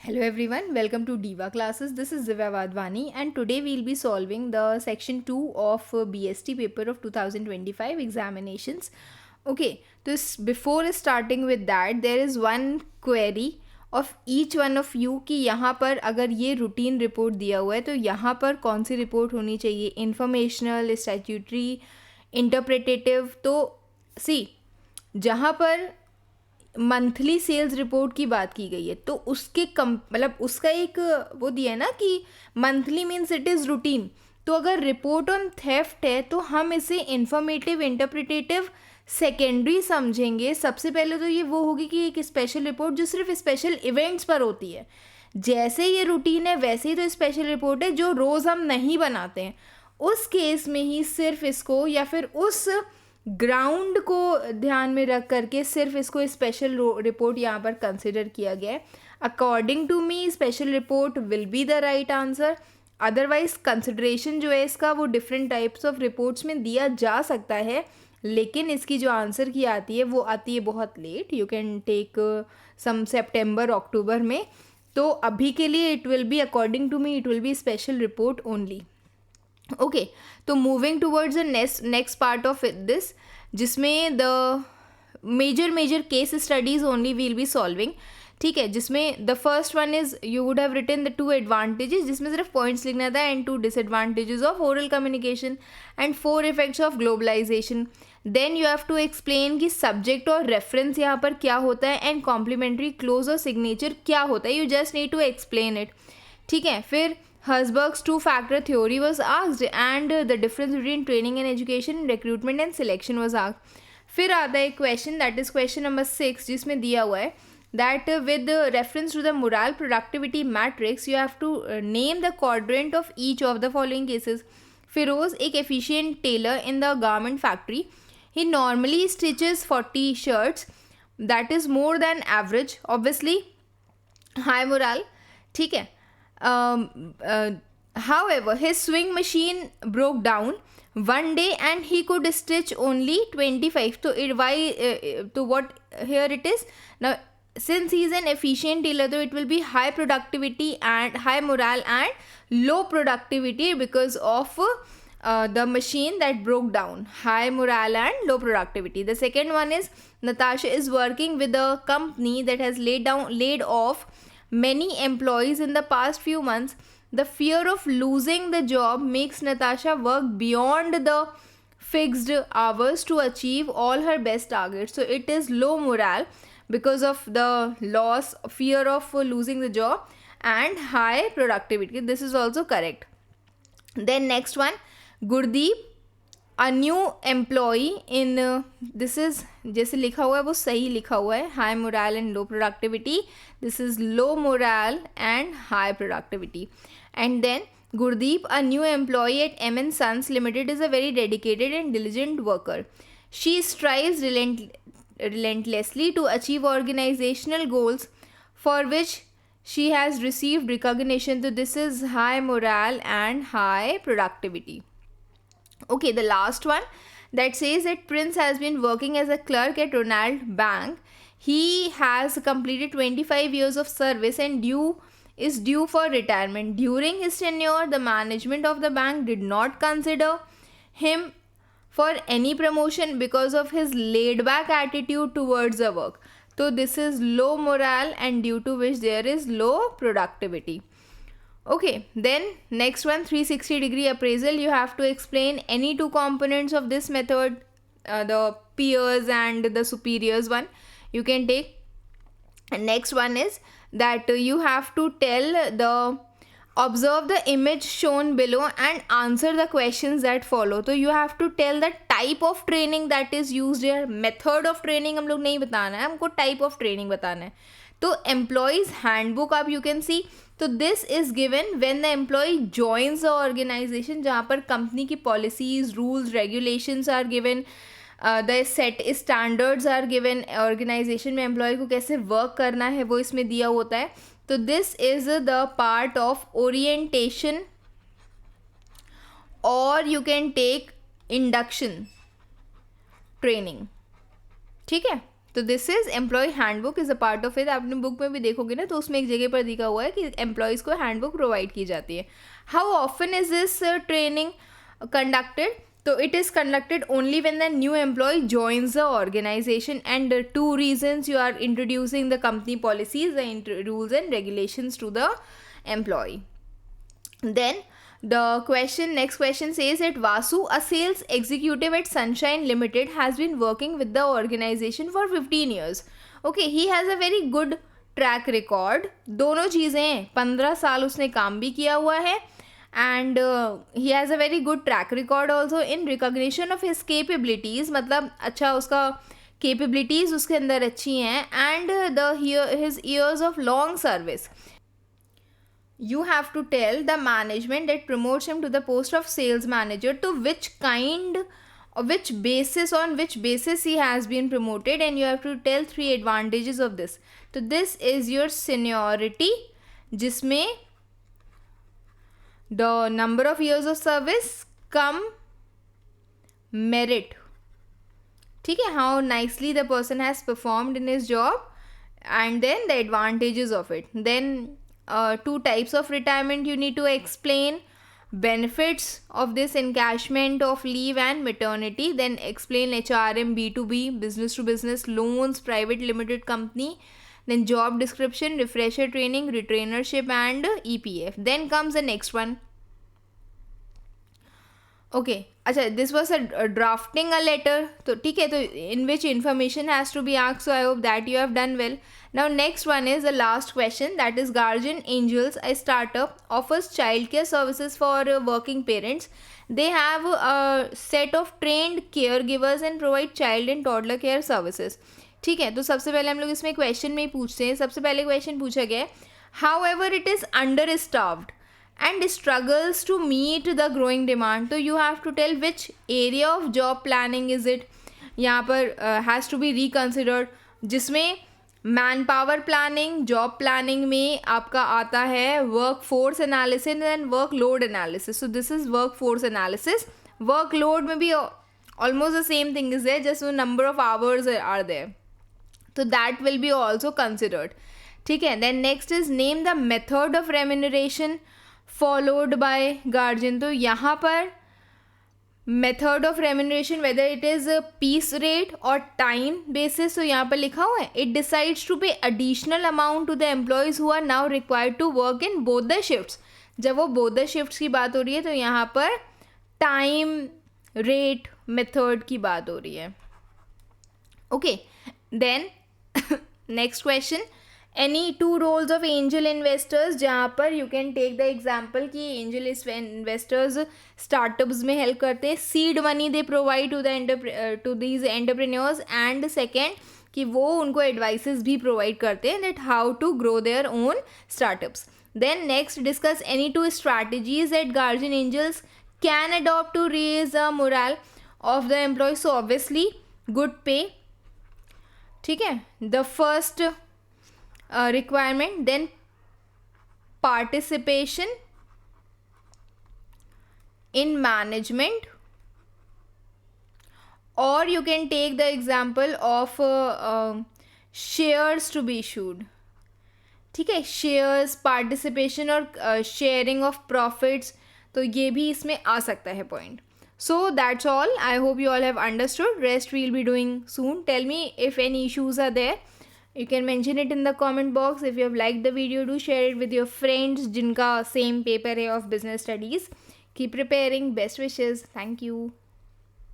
Hello everyone, welcome to Diva classes. This is Divya Vadvani and today we'll be solving the section 2 of BST paper of 2025 examinations. Okay, this before starting with that there is one query of each one of you कि यहाँ पर अगर ये routine report दिया हुआ है तो यहाँ पर कौन सी रिपोर्ट होनी चाहिए, इंफॉर्मेशनल, स्टैट्यूटरी, इंटरप्रिटेटिव. तो सी जहाँ पर मंथली सेल्स रिपोर्ट की बात की गई है तो उसके मतलब उसका एक वो दिया है ना कि monthly means it is routine. तो अगर रिपोर्ट ऑन थेफ्ट है तो हम इसे इंफॉर्मेटिव, इंटरप्रिटेटिव सेकेंडरी समझेंगे. सबसे पहले तो ये वो होगी कि एक स्पेशल रिपोर्ट जो सिर्फ स्पेशल इवेंट्स पर होती है. जैसे ये रूटीन है वैसे ही तो स्पेशल रिपोर्ट है जो रोज़ हम नहीं बनाते हैं. उस केस में ही सिर्फ इसको या फिर उस ग्राउंड को ध्यान में रख करके सिर्फ इसको स्पेशल रिपोर्ट यहाँ पर कंसिडर किया गया है. According to me special report will be the right answer. Otherwise consideration जो है इसका वो डिफरेंट टाइप्स ऑफ रिपोर्ट्स में दिया जा सकता है, लेकिन इसकी जो आंसर की आती है वो आती है बहुत late. You can take some सितंबर अक्टूबर में. तो अभी के लिए it will be, according to me it will be special report only. Okay, तो moving towards the next part of this, जिसमें the major case studies only will be solving. ठीक है, जिसमें the first one is you would have written the 2 advantages, जिसमें सिर्फ points लिखना था, and 2 disadvantages of oral communication and 4 effects of globalization. Then you have to explain कि subject और reference यहाँ पर क्या होता है एंड कॉम्प्लीमेंट्री क्लोज और सिग्नेचर क्या होता है. You just need to explain it. ठीक है, फिर Herzberg's two-factor theory was asked and the difference between training and education, recruitment and selection was asked. फिर आता है question, that is question number 6, जिसमें दिया हुआ है that with reference to the moral productivity matrix you have to name the quadrant of each of the following cases. Firoz एक efficient tailor in the garment factory. He normally stitches 40 shirts, that is more than average, obviously high morale. ठीक है. However, his sewing machine broke down one day and he could stitch only 25. So what here it is now, since he is an efficient tailor, so it will be high productivity and high morale and low productivity because of the machine that broke down. High morale and low productivity. The second one is Natasha is working with a company that has laid off many employees in the past few months. The fear of losing the job makes Natasha work beyond the fixed hours to achieve all her best targets. So it is low morale because of the fear of losing the job, and high productivity. This is also correct. Then next one, Gurdeep, a new employee in this is जैसे लिखा हुआ है वो सही लिखा हुआ है, high morale and low productivity. This is low morale and high productivity. And then Gurdeep, a new employee at M&S Sons Limited, is a very dedicated and diligent worker. She strives relentlessly to achieve organizational goals for which she has received recognition. So this is high morale and high productivity. Okay, the last one that says that Prince has been working as a clerk at Ronald Bank. He has completed 25 years of service and is due for retirement. During his tenure, the management of the bank did not consider him for any promotion because of his laid-back attitude towards the work. So this is low morale and due to which there is low productivity. Okay, then next one, 360-degree appraisal. You have to explain any two components of this method, the peers and the superiors one. You can take. And next one is that you have to observe the image shown below and answer the questions that follow. So you have to tell the type of training that is used here. Method of training हम लोग नहीं बताना है, हमको type of training बताना है. तो employees handbook आप you can see. तो this is given when the employee joins the organization, जहाँ पर कंपनी की policies, rules, regulations are given, the set standards are given. Organization में एम्प्लॉय को कैसे वर्क करना है वो इसमें दिया होता है. तो this is the part of orientation, और you can take induction training. ठीक है, तो this is employ handbook is a part of it. आपने बुक में भी देखोगे ना, तो उसमें एक जगह पर दिखा हुआ है कि एम्प्लॉयज़ को हैंडबुक प्रोवाइड की जाती है. How often is this training conducted? So it is conducted only when the new employee joins the organization, and two reasons: you are introducing the company policies, the rules and regulations to the employee. Then the next question says that Vasu, a sales executive at Sunshine Limited, has been working with the organization for 15 years. Okay, he has a very good track record. दोनों चीज़ें हैं, 15 साल उसने काम भी किया हुआ है, and he has a very good track record also in recognition of his capabilities. मतलब अच्छा उसका capabilities उसके अंदर अच्छी हैं, and his years of long service. You have to tell the management that promotes him to the post of sales manager to on which basis he has been promoted, and you have to tell 3 advantages of this. So this is your seniority, जिसमें the number of years of service come merit. ठीक है, how nicely the person has performed in his job, and then the advantages of it. Then 2 types of retirement you need to explain, benefits of this encashment of leave and maternity. Then explain HRM, B2B, business to business, loans, private limited company. Then job description, refresher training, retrainership and EPF. Then comes the next one. Okay, अच्छा, this was a drafting a letter. तो ठीक है, तो in which information has to be asked. So I hope that you have done well. Now next one is the last question, that is Guardian Angels, a startup, offers childcare services for working parents. They have a set of trained caregivers and provide child and toddler care services. ठीक है, तो सबसे पहले हम लोग इसमें question में ही पूछते हैं. सबसे पहले क्वेश्चन पूछा गया है, however it is understaffed and struggles to meet the growing demand. तो you have to tell which area of job planning is it. यहाँ पर has to be reconsidered, जिसमें man power planning, job planning में आपका आता है work force analysis and work load analysis. So this is work force analysis. Work load में भी almost the same thing is there, just number of hours are there, तो that will be also considered. ठीक है, then next is name the method of remuneration followed by guardian. तो यहाँ पर method of remuneration, whether it is piece rate और time basis, तो यहाँ पर लिखा हुआ है, it decides to pay additional amount to the employees who are now required to work in both the shifts. जब वो बोथ द शिफ्ट्स की बात हो रही है, तो यहाँ पर टाइम रेट मेथड की बात हो रही है. Okay, then next question, any 2 roles of angel investors, जहाँ पर you can take the example कि एंजल इन्वेस्टर्स स्टार्टअप्स में हेल्प करते हैं. Seed money they provide to these entrepreneurs, and second कि वो उनको एडवाइसेस भी प्रोवाइड करते हैं that how to grow their own startups. Then next, discuss any 2 strategies that guardian angels can adopt to raise the morale of the employ. So obviously good पे. ठीक है, the first requirement, then participation in management, or you can take the example of shares to be issued. ठीक है, shares, participation और sharing of profits, तो ये भी इसमें आ सकता है point. So that's all. I hope you all have understood. Rest we'll be doing soon. Tell me if any issues are there. You can mention it in the comment box. If you have liked the video, do share it with your friends जिनका same paper है of business studies. Keep preparing. Best wishes. Thank you.